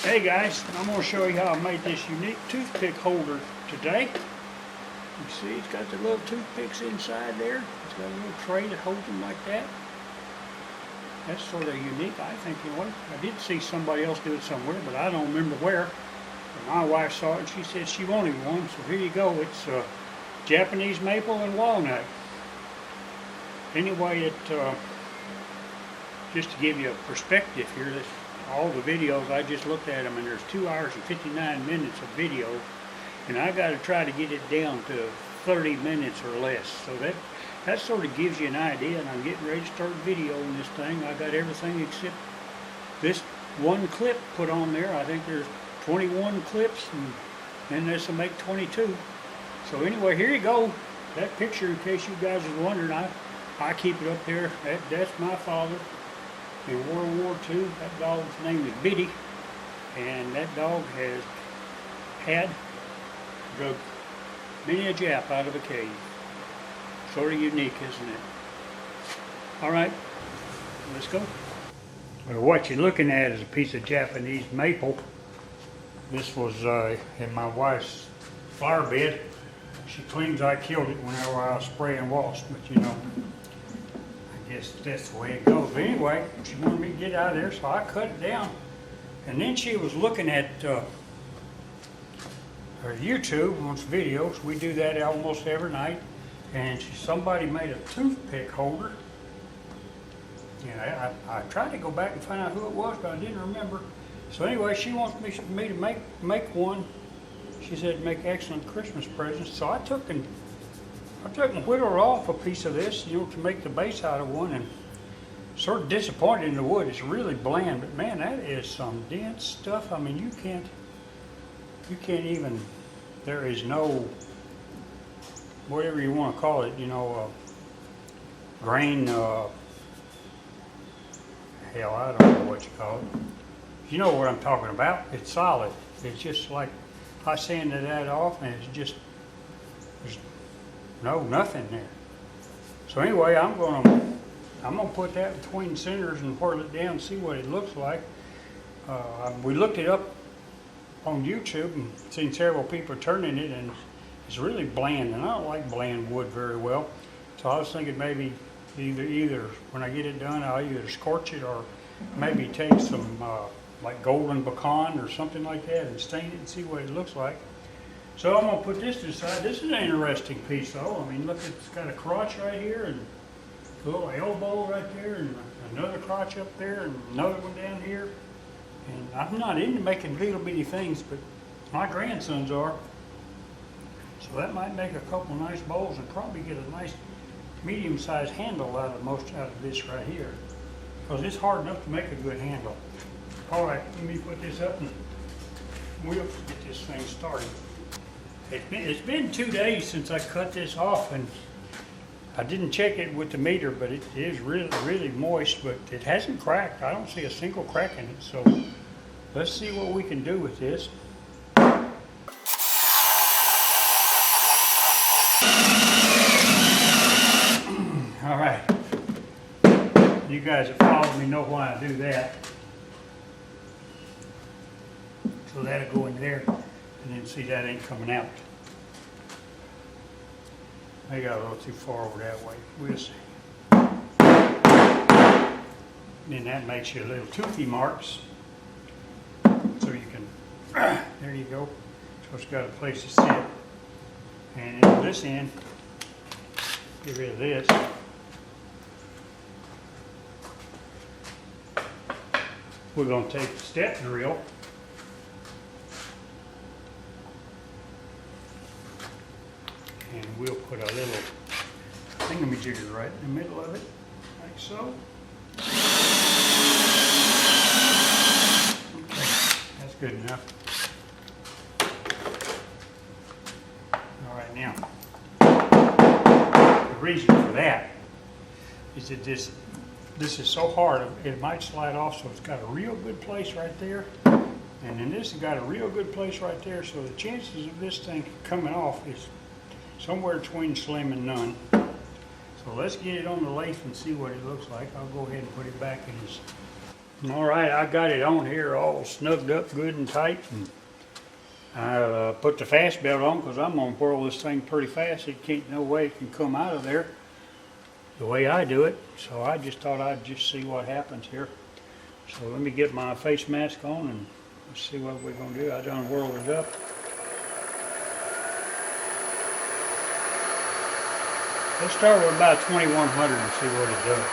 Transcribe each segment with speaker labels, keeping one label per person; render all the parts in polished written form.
Speaker 1: Hey guys, I'm going to show you how I made this unique toothpick holder today. You see it's got the little toothpicks inside there. It's got a little tray that holds them like that. That's sort of unique, I think, anyway. I did see somebody else do it somewhere, but I don't remember where. But my wife saw it and she said she wanted one, so here you go. It's Japanese maple and walnut. Anyway, just to give you a perspective here, all the videos, I just looked at them and there's 2 hours and 59 minutes of video, and I got to try to get it down to 30 minutes or less. So that sort of gives you an idea, and I'm getting ready to start videoing this thing. I got everything except this one clip put on there. I think there's 21 clips, and then this will make 22. So anyway, here you go. That picture, in case you guys are wondering, I keep it up there. That's my father. In World War II, that dog's name is Biddy, and that dog has drug many a Jap out of a cage. Sort of unique, isn't it? Alright, let's go. Well, what you're looking at is a piece of Japanese maple. This was in my wife's flower bed. She claims I killed it whenever I was spraying wasp, but you know, I guess that's the way it goes. But anyway, she wanted me to get out of there, so I cut it down. And then she was looking at her YouTube on some videos. We do that almost every night. And somebody made a toothpick holder. And I tried to go back and find out who it was, but I didn't remember. So anyway, she wants me to make one. She said make excellent Christmas presents. So I took and whittled off a piece of this, you know, to make the base out of one, and sort of disappointed in the wood. It's really bland, but man, that is some dense stuff. I mean, you can't even, there is no, whatever you want to call it, you know, grain, hell, I don't know what you call it. You know what I'm talking about. It's solid. It's just like, I sanded that off and it's just, there's nothing there. So anyway, I'm gonna put that between centers and whirl it down and see what it looks like. We looked it up on YouTube and seen several people turning it, and it's really bland, and I don't like bland wood very well. So I was thinking maybe either when I get it done, I'll either scorch it or maybe take some like golden pecan or something like that and stain it and see what it looks like. So I'm going to put this to the side. This is an interesting piece though. I mean, look, it's got a crotch right here and a little elbow right there and another crotch up there and another one down here. And I'm not into making little bitty things, but my grandsons are. So that might make a couple nice bowls and probably get a nice medium-sized handle out of this right here. Because it's hard enough to make a good handle. All right, let me put this up and we'll get this thing started. It's been 2 days since I cut this off, and I didn't check it with the meter, but it is really moist, but it hasn't cracked. I don't see a single crack in it, so let's see what we can do with this. All right, you guys that follow me know why I do that. So that'll go in there. And then see, that ain't coming out. I got a little too far over that way. We'll see. Then that makes you little toothy marks. So you can, there you go. So it's got a place to sit. And on this end, get rid of this. We're going to take the step drill. And we'll put a little thingamajigger right in the middle of it, like so. Okay, that's good enough. All right, now, the reason for that is that this is so hard, it might slide off, so it's got a real good place right there. And then this has got a real good place right there, so the chances of this thing coming off is somewhere between slim and none. So let's get it on the lathe and see what it looks like. I'll go ahead and put it back in this All right, I got it on here all snugged up good and tight. And I put the fast belt on because I'm gonna whirl this thing pretty fast. It can't, no way it can come out of there the way I do it. So I just thought I'd just see what happens here. So let me get my face mask on and let's see what we're gonna do. I done whirled it up. Let's start with about 2100 and see what it does.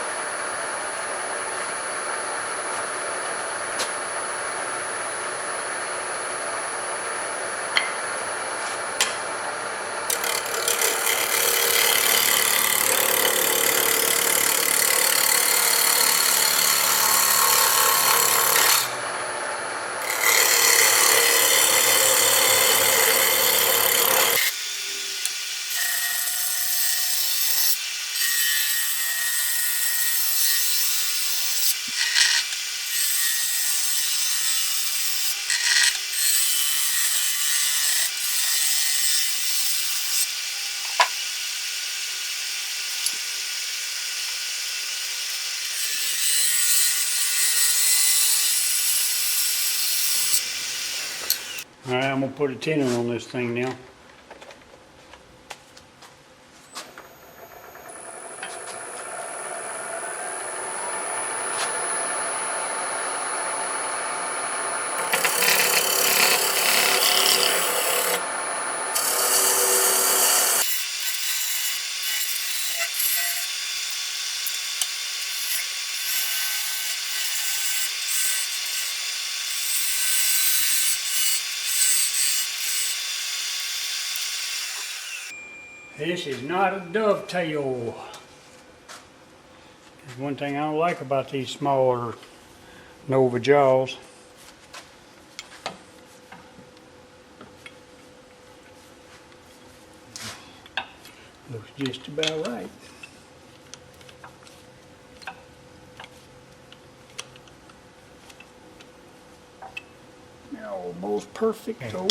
Speaker 1: All right, I'm gonna put a tenon on this thing now. This is not a dovetail. There's one thing I don't like about these smaller Nova jaws. Looks just about right. Almost perfect though.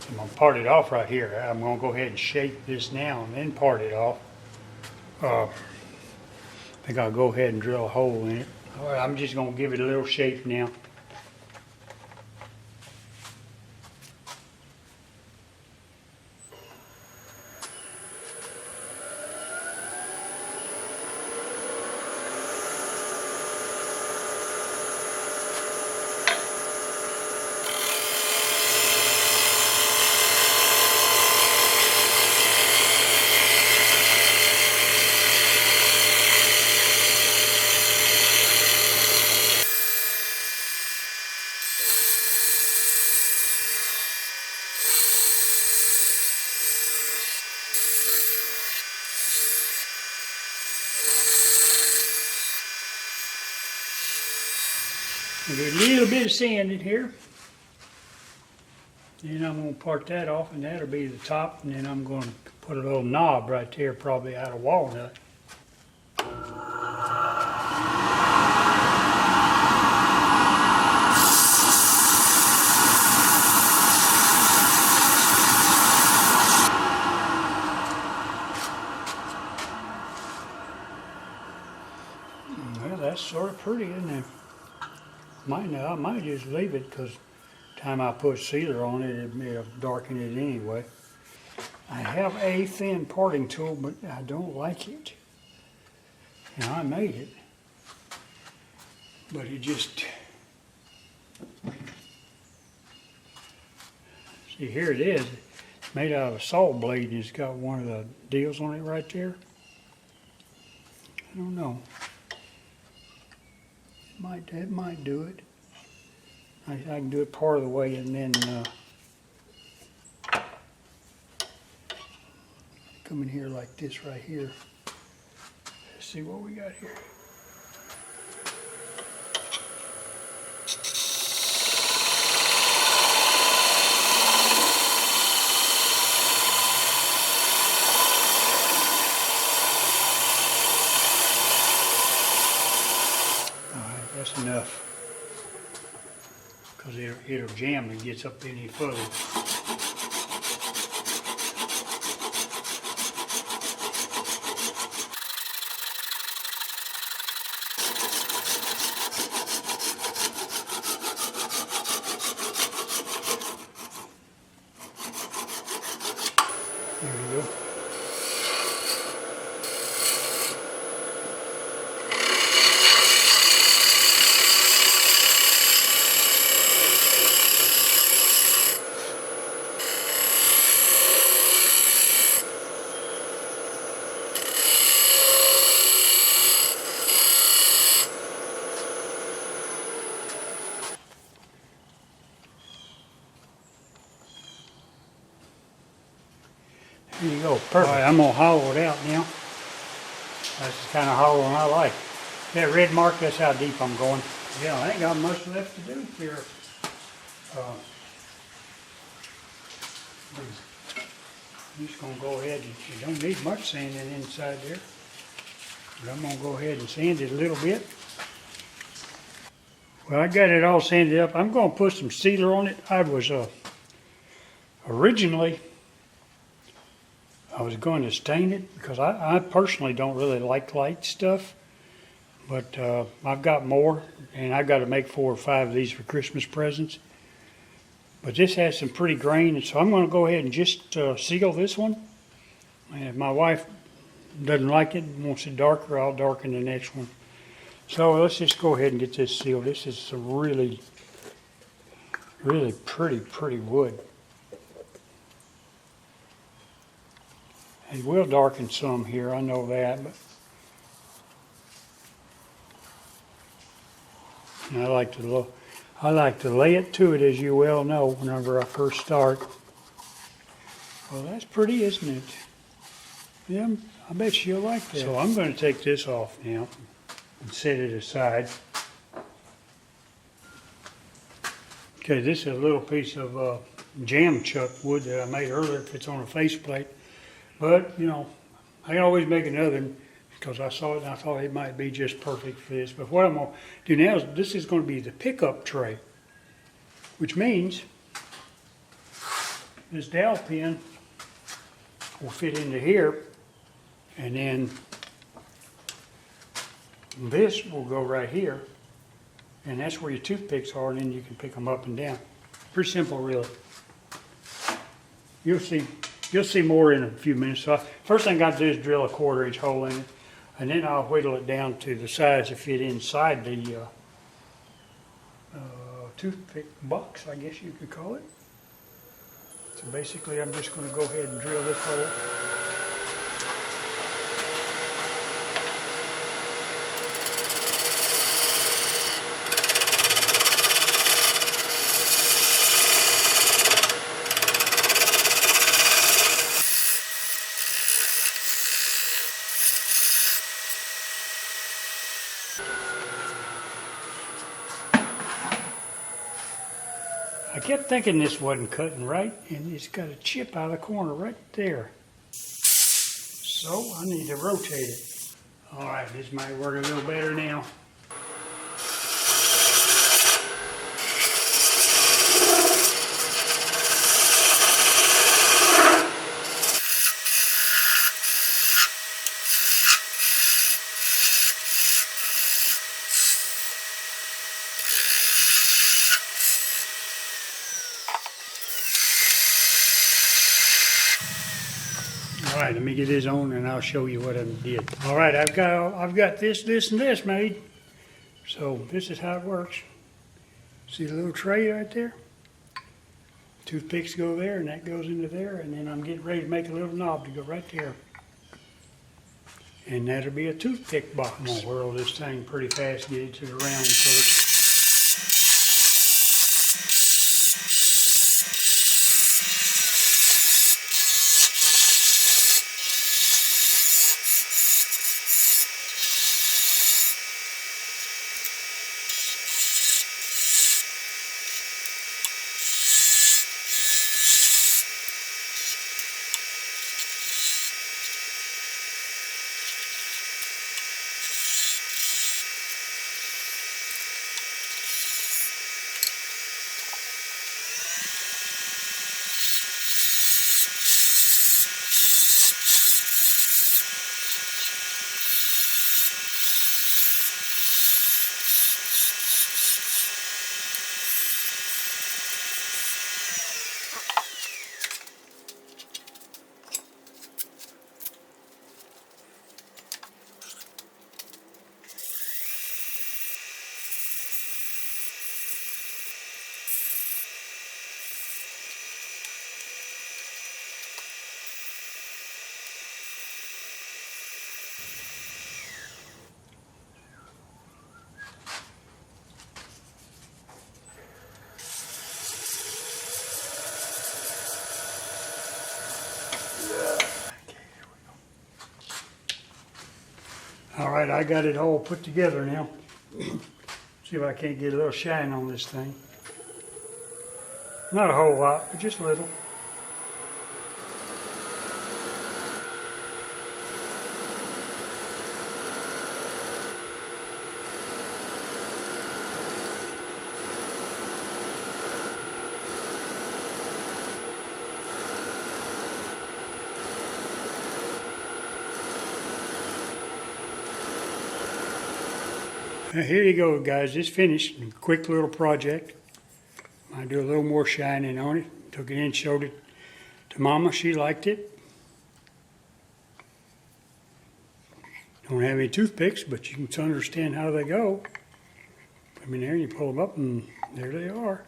Speaker 1: I'm going to part it off right here. I'm going to go ahead and shape this now and then part it off. I think I'll go ahead and drill a hole in it. All right, I'm just going to give it a little shape now. Do a little bit of sand in here. Then I'm going to part that off and that'll be the top. And then I'm going to put a little knob right there, probably out of walnut. Well, that's sort of pretty, isn't it? I might just leave it because time I put sealer on it, it'll darken it anyway. I have a thin parting tool, but I don't like it. Now I made it, but it just, see here it is, it's made out of a saw blade and it's got one of the deals on it right there. I don't know. That might do it. I can do it part of the way and then come in here like this right here. Let's see what we got here. That's enough, because it'll jam and gets up any further. Here you go, perfect. All right, I'm gonna hollow it out now. That's the kind of hollowing I like. That red mark, that's how deep I'm going. Yeah, I ain't got much left to do here. I'm just gonna go ahead and, you don't need much sanding inside there. But I'm gonna go ahead and sand it a little bit. Well, I got it all sanded up. I'm gonna put some sealer on it. Originally, I was going to stain it because I personally don't really like light stuff. But I've got more, and I've got to make 4 or 5 of these for Christmas presents. But this has some pretty grain, and so I'm going to go ahead and just seal this one. And if my wife doesn't like it and wants it darker, I'll darken the next one. So let's just go ahead and get this sealed. This is a really, really pretty wood. And we'll darken some here, I know that, but I like to lay it to it, as you well know, whenever I first start. Well, that's pretty, isn't it? Yeah, I bet you'll like that. So I'm going to take this off now and set it aside. Okay, this is a little piece of jam chuck wood that I made earlier. It's on a faceplate. But, you know, I can always make another one because I saw it and I thought it might be just perfect for this. But what I'm going to do now is this is going to be the pickup tray, which means this dowel pin will fit into here, and then this will go right here, and that's where your toothpicks are, and then you can pick them up and down. Pretty simple, really. You'll see more in a few minutes. So first thing I got to do is drill a 1/4-inch hole in it, and then I'll whittle it down to the size to fit inside the toothpick box, I guess you could call it. So basically I'm just going to go ahead and drill this hole. I kept thinking this wasn't cutting right, and it's got a chip out of the corner right there. So I need to rotate it. All right, this might work a little better now. All right, let me get this on and I'll show you what I did. All right, I've got this, and this made. So this is how it works. See the little tray right there? Toothpicks go there, and that goes into there, and then I'm getting ready to make a little knob to go right there. And that'll be a toothpick box. I'm gonna whirl this thing pretty fast, get it to the round first. right, I got it all put together now. See if I can't get a little shine on this thing. Not a whole lot, but just a little. Now here you go, guys. It's finished. Quick little project. I do a little more shining on it. Took it in, showed it to Mama. She liked it. Don't have any toothpicks, but you can understand how they go. Come in there and you pull them up, and there they are.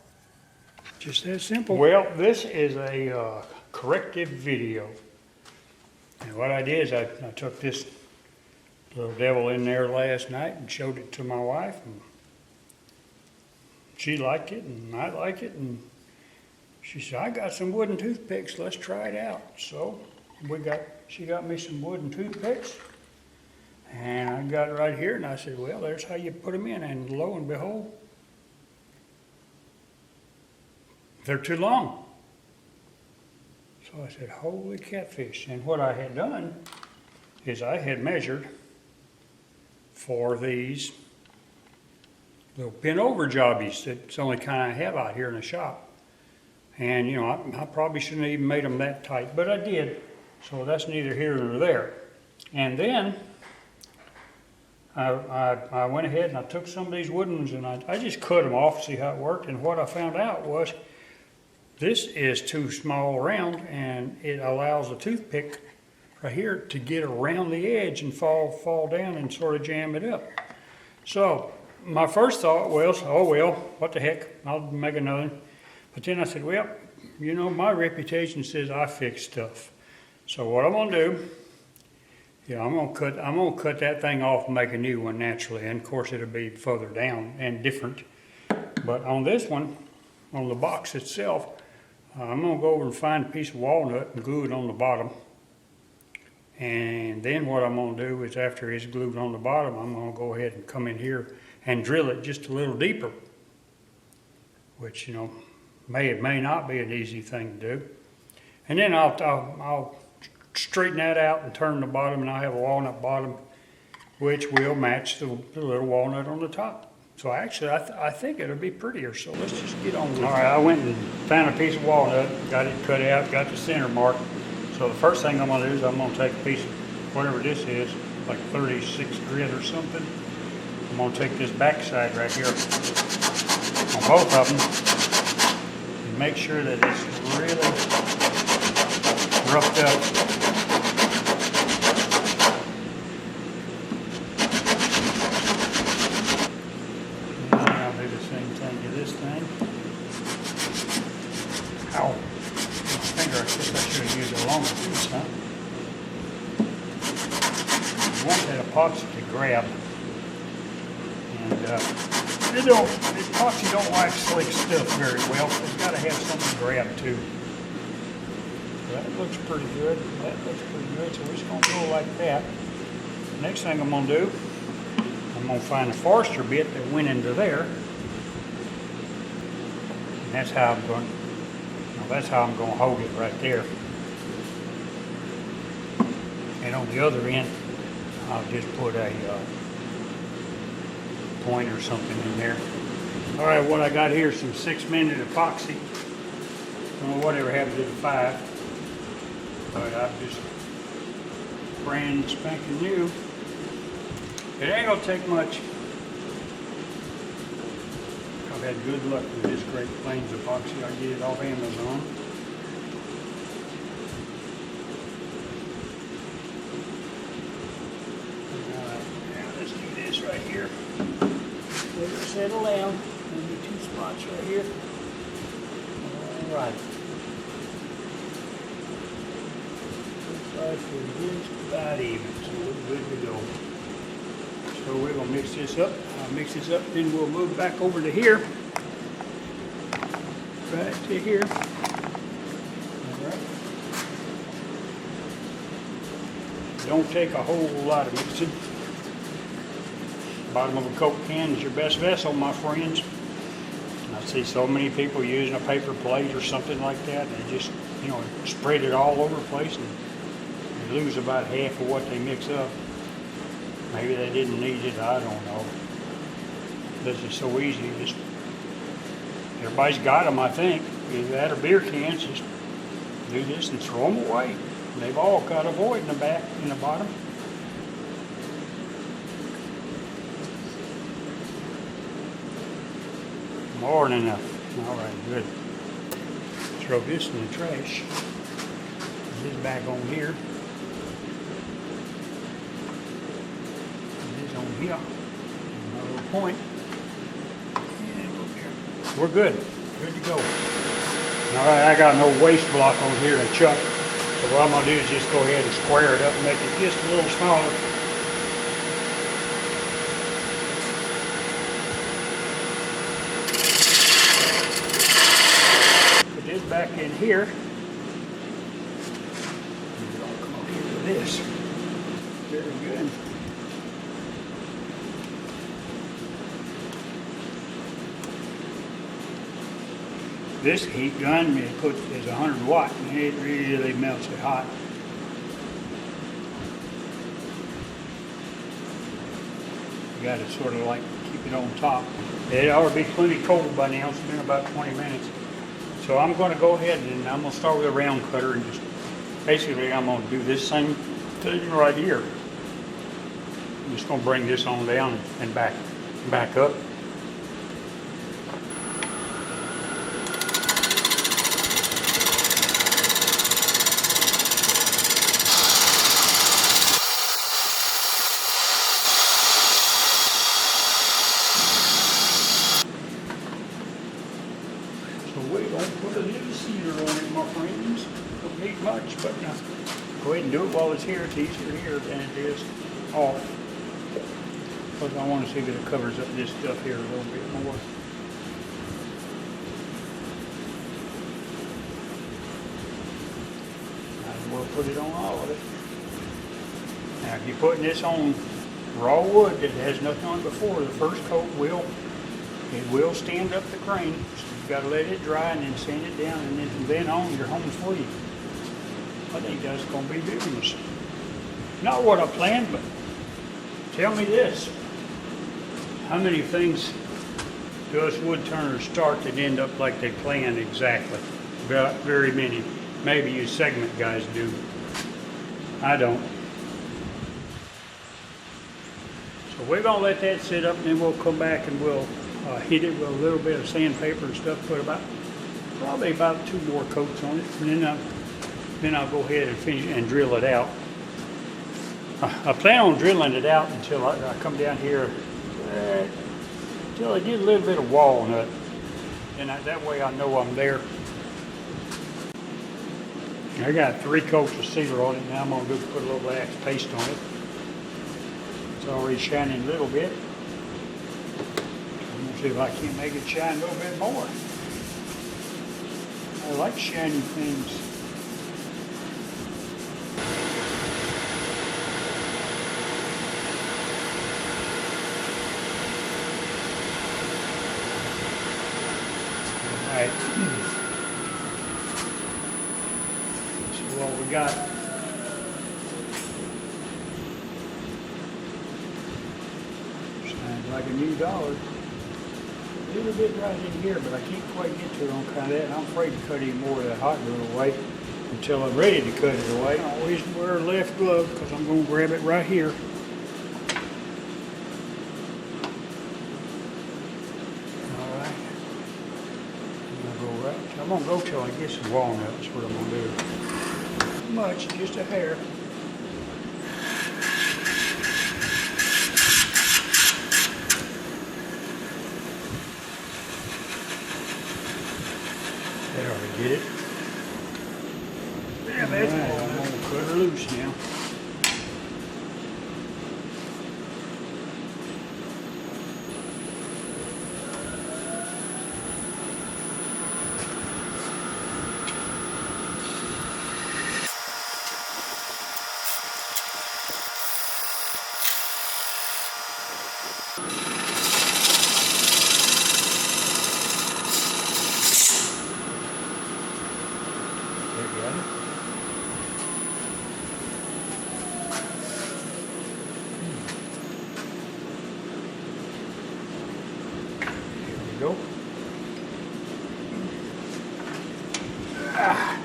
Speaker 1: Just that simple. Well, this is a corrective video. And what I did is I took this little devil in there last night and showed it to my wife, and she liked it and I like it, and she said, I got some wooden toothpicks, let's try it out. So she got me some wooden toothpicks, and I got it right here, and I said, well, there's how you put them in, and lo and behold, they're too long. So I said, holy catfish. And what I had done is I had measured for these little bent over jobbies. That's the only kind I have out here in the shop. And you know, I probably shouldn't have even made them that tight, but I did. So that's neither here nor there. And then I went ahead and I took some of these wooden ones and I just cut them off to see how it worked. And what I found out was this is too small around, and it allows the toothpick right here to get around the edge and fall down and sort of jam it up. So my first thought was, oh well, what the heck, I'll make another. But then I said, well, you know, my reputation says I fix stuff. So what I'm gonna do, I'm gonna cut that thing off and make a new one naturally. And of course it'll be further down and different. But on this one, on the box itself, I'm gonna go over and find a piece of walnut and glue it on the bottom. And then what I'm going to do is, after it's glued on the bottom, I'm going to go ahead and come in here and drill it just a little deeper, which, you know, may not be an easy thing to do. And then I'll straighten that out and turn the bottom, and I have a walnut bottom, which will match the little walnut on the top. So actually, I think it'll be prettier. So let's just get on with it. All right, I went and found a piece of walnut, got it cut out, got the center mark. So the first thing I'm going to do is I'm going to take a piece of whatever this is, like 36 grit or something. I'm going to take this back side right here on both of them and make sure that it's really roughed up. And I'll do the same thing to this thing. Ow. I guess I should have used a longer piece, huh? You want that epoxy to grab. And epoxy don't like slick stuff very well. It's got to have something to grab too. That looks pretty good. That looks pretty good. So we're just going to go like that. Next thing I'm going to do, I'm going to find a Forster bit that went into there. And that's how I'm going to hold it right there. And on the other end, I'll just put a point or something in there. All right, what I got here is some 6-minute epoxy. I don't know whatever happened to the 5, but I've just brand spanking new. It ain't gonna take much. I've had good luck with this Great Plains epoxy. I get it off Amazon. Let's do this right here. Let it settle down. Maybe 2 spots right here. All right. Looks like we're just about even, so we're good to go. So we're gonna mix this up. I'll mix this up, then we'll move back over to here. Right to here. All right. Don't take a whole lot of mixing. bottom of a Coke can is your best vessel, my friends. I see so many people using a paper plate or something like that. They just, spread it all over the place and they lose about half of what they mix up. Maybe they didn't need it, I don't know. This is so easy. Just everybody's got them, I think. Either that or beer cans. Just do this and throw them away. They've all got a void in the back, in the bottom. More than enough. All right, good. Throw this in the trash. Put this back on here. Put this on here. Another point. And over here. We're good. Good to go. All right, I got no waste block on here to chuck. So what I'm going to do is just go ahead and square it up and make it just a little smaller. Put this back in here. And I'll come over here with this. Very good. This heat gun is 100 watt and it really melts it hot. You got to sort of like keep it on top. It ought to be plenty cold by now. It's been about 20 minutes. So I'm going to go ahead and I'm going to start with a round cutter and just basically I'm going to do this same thing right here. I'm just going to bring this on down and back up. We're going to put a little cedar on it, my friends. Don't need much, but go ahead and do it while it's here. It's easier here than it is off. Because I want to see that it covers up this stuff here a little bit more. Might as well put it on all of it. Now, if you're putting this on raw wood that has nothing on it before, the first coat will stand up the grain. Got to let it dry and then sand it down, and then from then on you're home free. I think that's going to be business. Not what I planned, but tell me this. How many things do us wood turners start that end up like they planned exactly? Very many. Maybe you segment guys do. I don't. So we're going to let that sit up and then we'll come back and we'll hit it with a little bit of sandpaper and stuff, put probably about 2 more coats on it, and then I'll go ahead and finish and drill it out. I plan on drilling it out until I come down here, until I get a little bit of walnut, and that way I know I'm there. I got 3 coats of sealer on it. Now I'm going to put a little wax paste on it. It's already shining a little bit. See if I can make it shine a little bit more. I like shiny things. All right. So what we got? Shines like a new dollar. A little bit right in here, but I can't quite get to it on kind of that. And I'm afraid to cut any more of that hot glue away until I'm ready to cut it away. I always wear a left glove because I'm going to grab it right here. All right. I'm going to go till I get some walnuts. That's what I'm going to do. Not much, just a hair. That ought to get it. Yeah, that's right, I'm going to cut her loose now. go. Ah.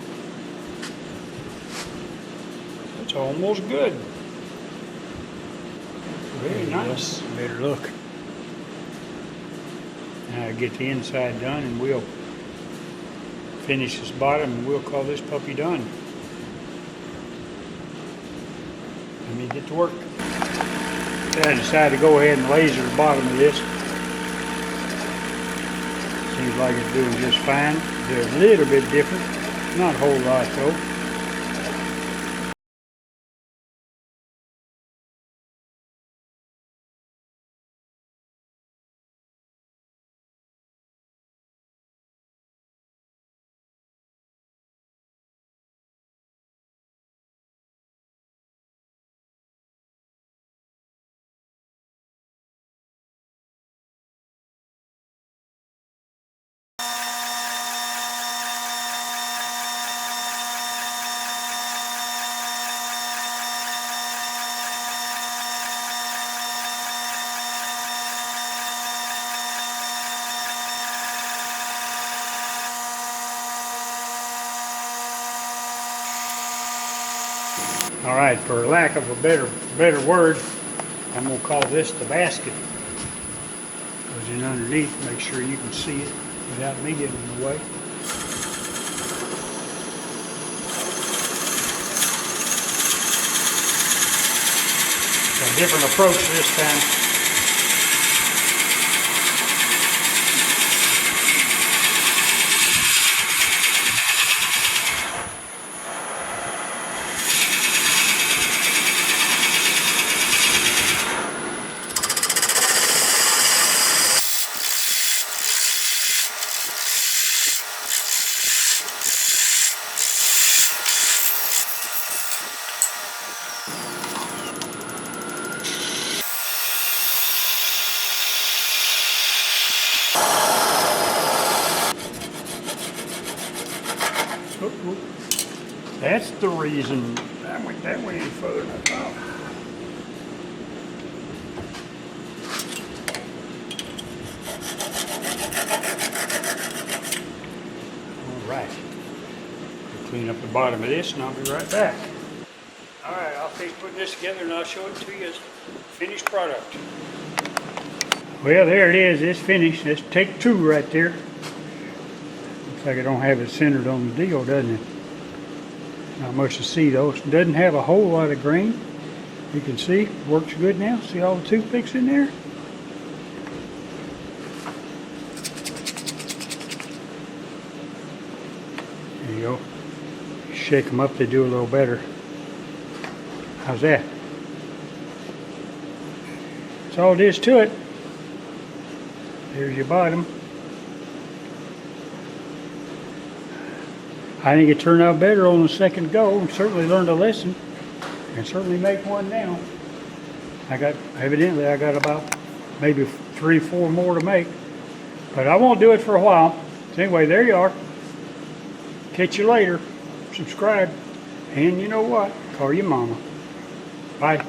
Speaker 1: It's almost good. Very nice. Better look. Now get the inside done and we'll finish this bottom and we'll call this puppy done. Let me get to work. I decided to go ahead and laser the bottom of this. Seems like it's doing just fine. They're a little bit different. Not a whole lot though. All right, for lack of a better word, I'm gonna call this the basket. Goes in underneath, make sure you can see it without me getting in the way. A different approach this time. That's the reason I went that way any further than I thought. All right. We'll clean up the bottom of this and I'll be right back. All right, I'll finish putting this together and I'll show it to you as finished product. Well, there it is. It's finished. That's take two right there. Looks like I don't have it centered on the deal, doesn't it? Not much to see though. It doesn't have a whole lot of grain. You can see, works good now. See all the toothpicks in there? There you go. Shake them up, they do a little better. How's that? That's all it is to it. There's your bottom. I think it turned out better on the second go. Certainly learned a lesson. And certainly make one now. Evidently I got about maybe 3, 4 more to make. But I won't do it for a while. So anyway, there you are. Catch you later. Subscribe. And you know what? Call your mama. Bye.